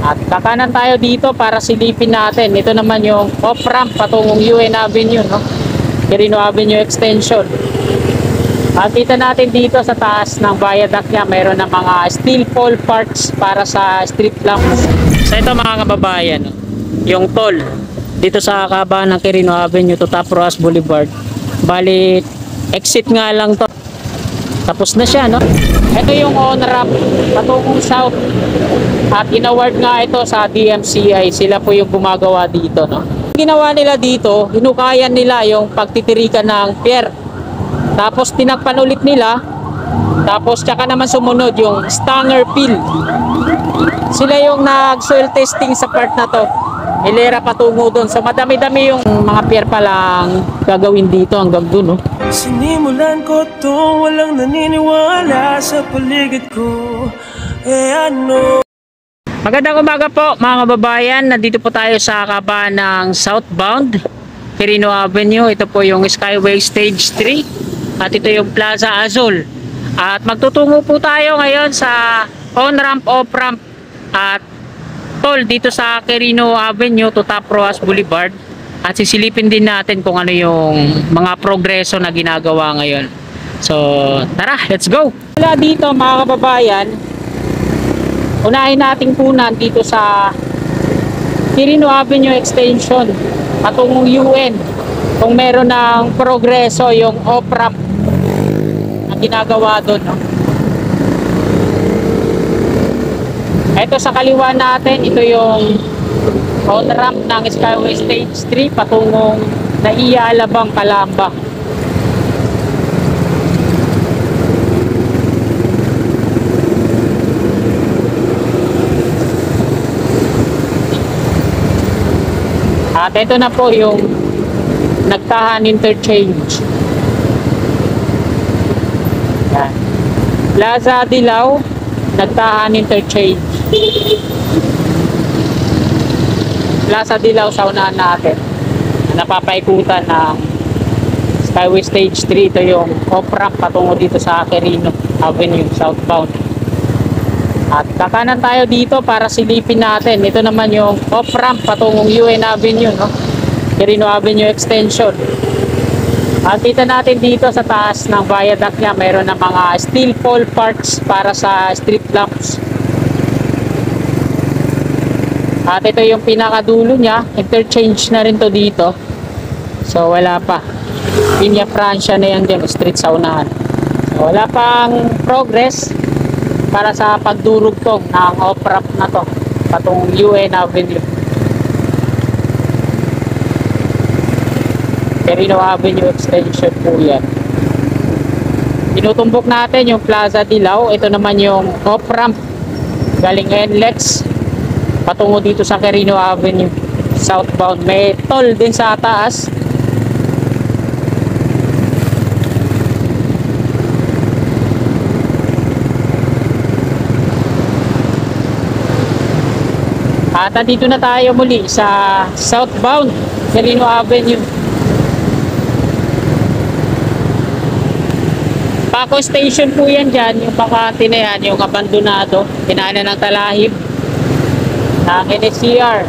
At kakanan tayo dito para silipin natin. Ito naman yung off-ramp patungong UN Avenue, no? Quirino Avenue Extension. At kita natin dito sa taas ng viaduct niya, mayroon na mga steel pole parts para sa street lamps. So ito mga kababayan, yung toll dito sa kahabaan ng Quirino Avenue to Top Roas Boulevard. Bali, exit nga lang to. Tapos na siya, no? Ito yung on-ramp patungong south. At inaward nga ito sa DMCI. Sila po yung gumagawa dito, no? Ginawa nila dito, hinukayan nila yung pagtitirikan ng pier. Tapos tinakpan ulit nila. Tapos tsaka naman sumunod yung stanger fill. Sila yung nag-soil testing sa part na to. Hilera patungo doon. So madami-dami yung mga pier pa lang gagawin dito hanggang doon, no? Sinimulan ko to, walang naniniwala sa paligid ko. Ano? Magandang umaga po mga kababayan. Nandito po tayo sa kahabaan ng southbound Quirino Avenue. Ito po yung Skyway Stage 3. At ito yung Plaza Azul. At magtutungo po tayo ngayon sa on-ramp, off-ramp at toll dito sa Quirino Avenue to Top Roas Boulevard. At sisilipin din natin kung ano yung mga progreso na ginagawa ngayon. So tara, let's go! Wala dito mga kababayan, unahin nating punan dito sa Quirino Avenue Extension patungong UN kung meron ng progreso yung off-ramp na ginagawa doon, no? Ito sa kaliwa natin, ito yung on-ramp ng Skyway Stage 3 patungong Naiya, Alabang, Calamba. At ito na po yung Nagtahan Interchange. Yan. Plaza Dilaw, Nagtahan Interchange. Plaza Dilaw sa unahan natin. Napapaikutan ng Skyway Stage 3. Ito yung off-ramp patungo dito sa Quirino Avenue, southbound. At kakanan tayo dito para silipin natin. Ito naman yung off-ramp patungong UN Avenue, no? Quirino Avenue Extension. At kita natin dito sa taas ng viaduct niya, mayroon na mga steel pole parts para sa street lamps. At ito yung pinakadulo niya, interchange na rin to dito. So wala pa. Linya Francia na yan dyan, street sa unahan. So wala pang progress para sa pagdurugtong ng off-ramp na to patungong UN Avenue. Quirino Avenue Extension po yan. Tinutumbok natin yung Plaza Dilaw. Ito naman yung off-ramp galing NLEX patungo dito sa Quirino Avenue southbound. May toll din sa taas. At dito na tayo muli sa southbound Quirino Avenue. Paco Station po yan dyan, yung bakante na yan, yung abandonado, pinaanan ng talahib ng NSCR.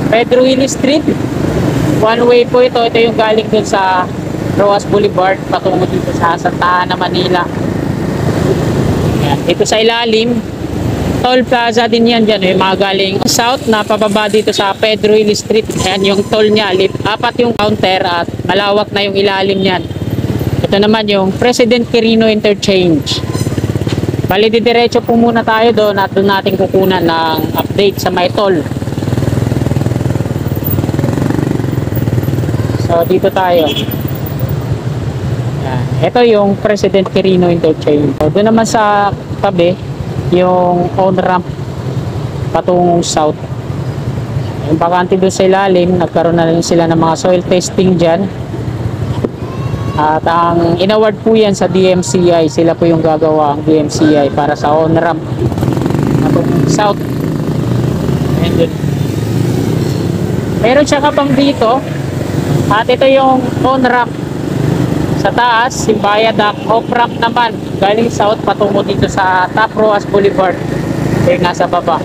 Pedro Hill Street, one way po ito. Ito yung galing dun sa Roas Boulevard patungo dito sa Santa Ana, Manila. Yan. Ito sa ilalim, toll plaza din yan dyan, yung mga galing south na pababa dito sa Pedro Hill Street. Yan yung toll nya, apat yung counter at malawak na yung ilalim nyan. Ito naman yung President Quirino Interchange. Bali diretso po muna tayo doon at doon natin kukunan ng update sa may toll. So dito tayo. Yan. Ito yung President Quirino Interchange. So, doon naman sa tabi yung on-ramp patungong south. Yung bakante doon sa ilalim, nagkaroon na rin sila ng mga soil testing dyan. At ang inaward po yan sa DMCI. Sila po yung gagawa ang DMCI para sa on-ramp patungong south. And then, meron siya kapang dito. At ito yung on-ramp Sa taas, yung viaduct, off-ramp naman, galing south patungo dito sa Top Roas Boulevard. Yung nasa baba.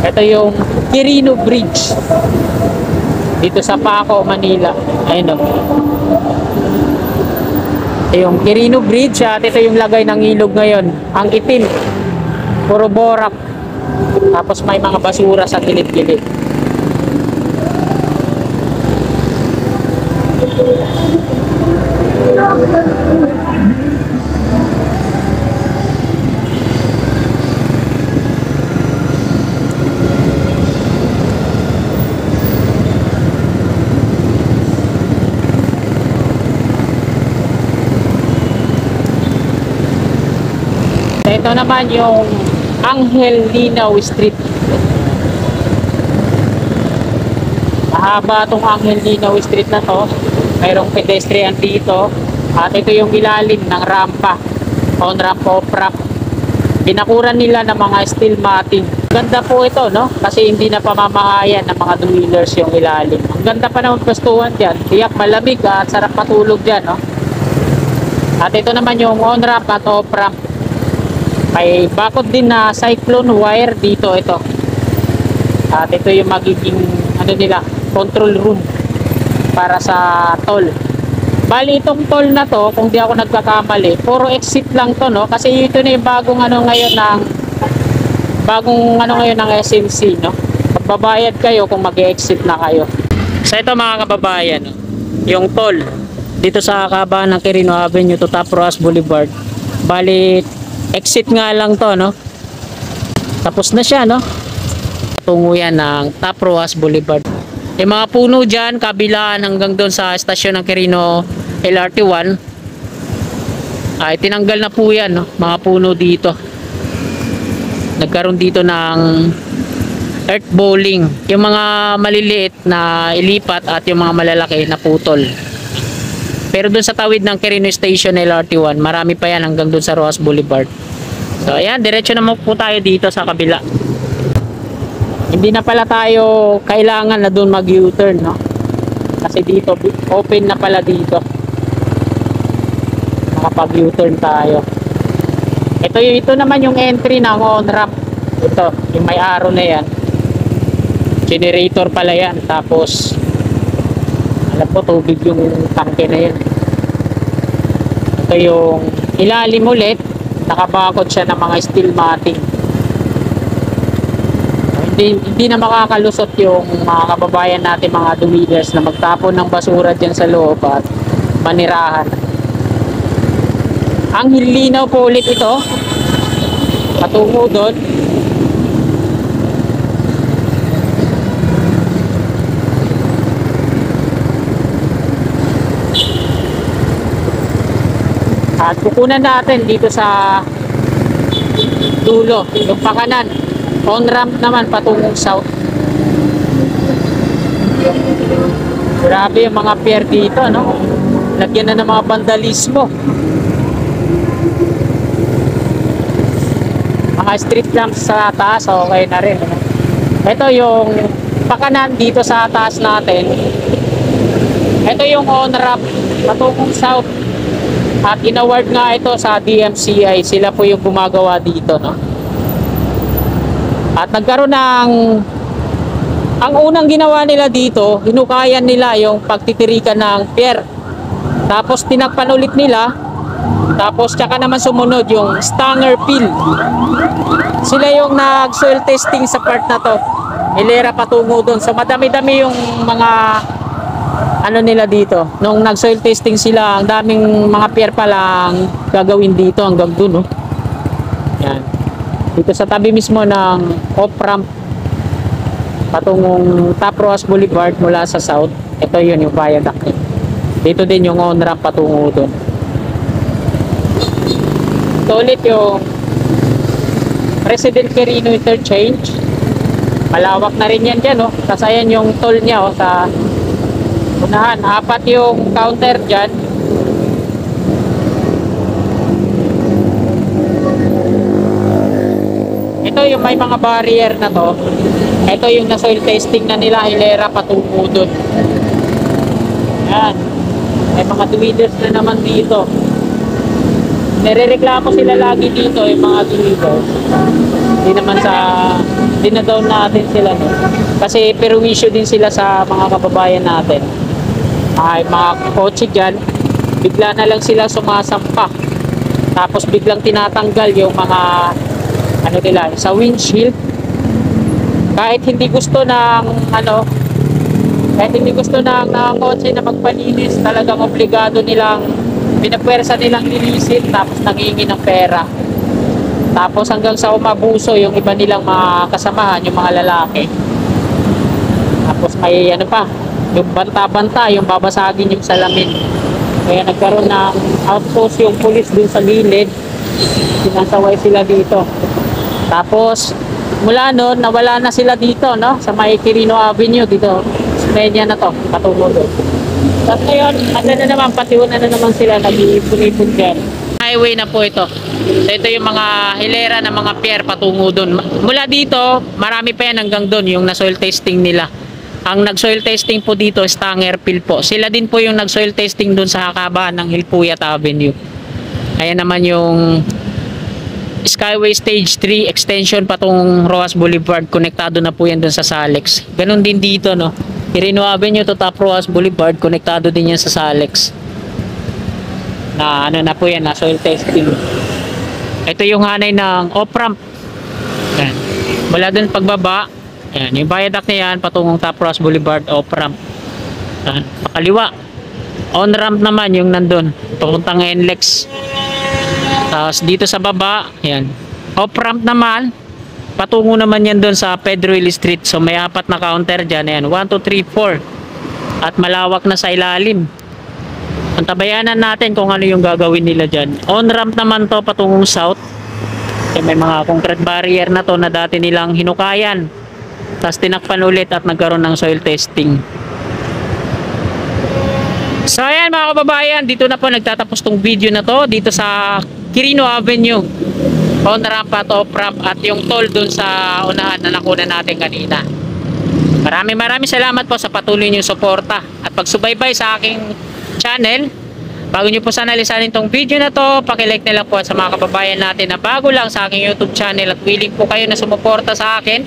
Ito yung Quirino Bridge dito sa Paco, Manila. Ayun o. Ito yung Quirino Bridge at ito yung lagay ng ilog ngayon. Ang itim, puro borak. Tapos may mga basura sa gilid-gilid. Ito naman yung Angel Linaw Street. Mahaba itong Angel Linaw Street na to. Mayroong pedestrian dito. At ito yung ilalim ng rampa. On-ramp, off-ramp. Pinakuran nila ng mga steel matting. Ganda po ito, no? Kasi hindi na pamamahayan ng mga two-wheelers yung ilalim. Ang ganda pa naman pwestuhan dyan. Tiyak malamig at sarap patulog dyan, no? At ito naman yung on-ramp at off-ramp. May bakod din na cyclone wire dito ito. At ito yung magiging ano nila, control room para sa toll. Bali itong toll na to, kung di ako nagkakamali, puro exit lang to, no? Kasi ito na yung bagong ano ngayon ng SMC, no? Magbabayad kayo kung mag-exit na kayo. So ito mga kababayan, no? Yung toll dito sa kahabaan ng Quirino Avenue to Top Roas Boulevard. Bali exit nga lang to, no? Tapos na siya, no? Tungo yan ng Top Roas Boulevard. Yung mga puno dyan, kabilaan hanggang doon sa estasyon ng Quirino LRT1 ay tinanggal na po yan, no? Mga puno dito. Nagkaroon dito ng earth bowling. Yung mga maliliit na ilipat at yung mga malalaki na putol. Pero dun sa tawid ng Quirino Station LRT1, marami pa yan hanggang dun sa Roas Boulevard. So ayan, diretso naman po tayo dito sa kabila. Hindi na pala tayo kailangan na dun mag U-turn, no? Kasi dito, open na pala dito. Makapag U-turn tayo. Ito naman yung entry ng on-ramp. Ito, yung may arrow na yan. Generator pala yan. Tapos alam ko tubig yung tangke na yan. Ito yung ilalim ulit, nakabakod siya ng mga steel matting. Hindi na makakalusot yung mga kababayan natin, mga two-wheelers, na magtapon ng basura dyan sa loob at manirahan. Ang linaw po ulit ito patungo doon. At kukunan natin dito sa dulo, yung pakanan. On-ramp naman patungong south. Grabe yung mga pier dito, no? Lagyan na ng mga vandalismo. Mga street lamps sa taas, okay na rin, no? Ito yung pakanan dito sa taas natin. Ito yung on-ramp patungong south. At inaward nga ito sa DMCI. Sila po yung gumagawa dito, no? At nagkaroon ng ang unang ginawa nila dito, hinukayan nila yung pagtitirikan ng pier. Tapos tinakpan ulit nila. Tapos tsaka naman sumunod yung stanger fill. Sila yung nag-soil testing sa part na to. Hilera patungo doon. So madami-dami yung mga ano nila dito. Nung nag-soil testing sila, ang daming mga pier pa lang gagawin dito hanggang doon, no? Yan. Dito sa tabi mismo ng off-ramp patungong Top Roas Boulevard mula sa south. Ito yun yung viaduct. Dito din yung on-ramp patungo doon. Ito ulit yung President Quirino Interchange. Malawak na rin yan dyan, no? Kasi ayan yung toll niya, oh, sa unahan. 4 yung counter dyan. Ito ito yung may mga barrier na to. Ito yung na-soil testing na nila, hilera patungo dun. Yan. May mga tweeders na naman dito. Nirereklamo sila lagi dito yung mga tweeders. Hindi na daw natin sila, no? Kasi perwisyo din sila sa mga kababayan natin. Ay mga kotse dyan, bigla na lang sila sumasampa. Tapos biglang tinatanggal yung mga ano nila sa windshield. Kahit hindi gusto ng kotse na magpalinis, talagang obligado nilang pinapwersa nilang linisin, tapos nangingi ng pera. Tapos hanggang sa umabuso yung iba nilang mga kasamahan, yung mga lalaki. Tapos may ano pa, yung banta-banta, yung babasagin yung salamin. Kaya nagkaroon ng outpost yung pulis dun sa gilid. Sinasaway sila dito. Tapos mula noon nawala na sila dito, no, sa may Quirino Avenue dito. Smenya na to, patungo doon. Tapos ngayon, patiwan na naman sila, nag-iipon-ipon dyan. Highway na po ito. So ito yung mga hilera ng mga pier patungo doon. Mula dito, marami pa yan hanggang doon, yung na-soil testing nila. Ang nag-soil testing po dito is Tangerville po. Sila din po yung nag-soil testing doon sa hakabahan ng Hilpuyat Avenue. Ayan naman yung Skyway Stage 3 extension patungong Roas Boulevard. Konektado na po yan doon sa Salex. Ganon din dito, no? Quirino Avenue to Top Roas Boulevard, konektado din yan sa Salex. Na ano na po yan, na soil testing. Ito yung hanay ng off-ramp. Ayan. Mula doon pagbaba, ayan, yung viaduct na yan patungong Top Roas Boulevard, off-ramp. Ayan, pakaliwa. On-ramp naman yung nandun, papuntang NLEX. Tapos dito sa baba, ayan, off-ramp naman, patungo naman yan doon sa Pedro Hill Street. So may 4 na counter dyan. Ayan, 1, 2, 3, 4. At malawak na sa ilalim. Antabayanan natin kung ano yung gagawin nila dyan. On-ramp naman to patungong south. So, may mga concrete barrier na to na dati nilang hinukayan. Tapos tinakpan ulit at nagkaroon ng soil testing. So ayan mga kababayan, dito na po nagtatapos tong video na to. Dito sa Quirino Avenue, on-ramp at off-ramp, at yung toll dun sa unahan na nakuna natin kanina. Maraming salamat po sa patuloy niyong suporta at pagsubaybay sa aking channel. Bago niyo po sana lisanin tong video na to, pakilike na lang po, at sa mga kababayan natin na bago lang sa aking YouTube channel at willing po kayo na sumuporta sa akin,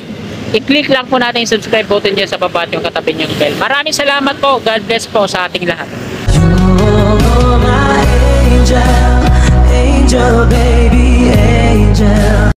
i-click lang po natin yung subscribe button dyan sa baba at yung katabi niyong bell. Maraming salamat po. God bless po sa ating lahat. You're my angel, angel baby, angel.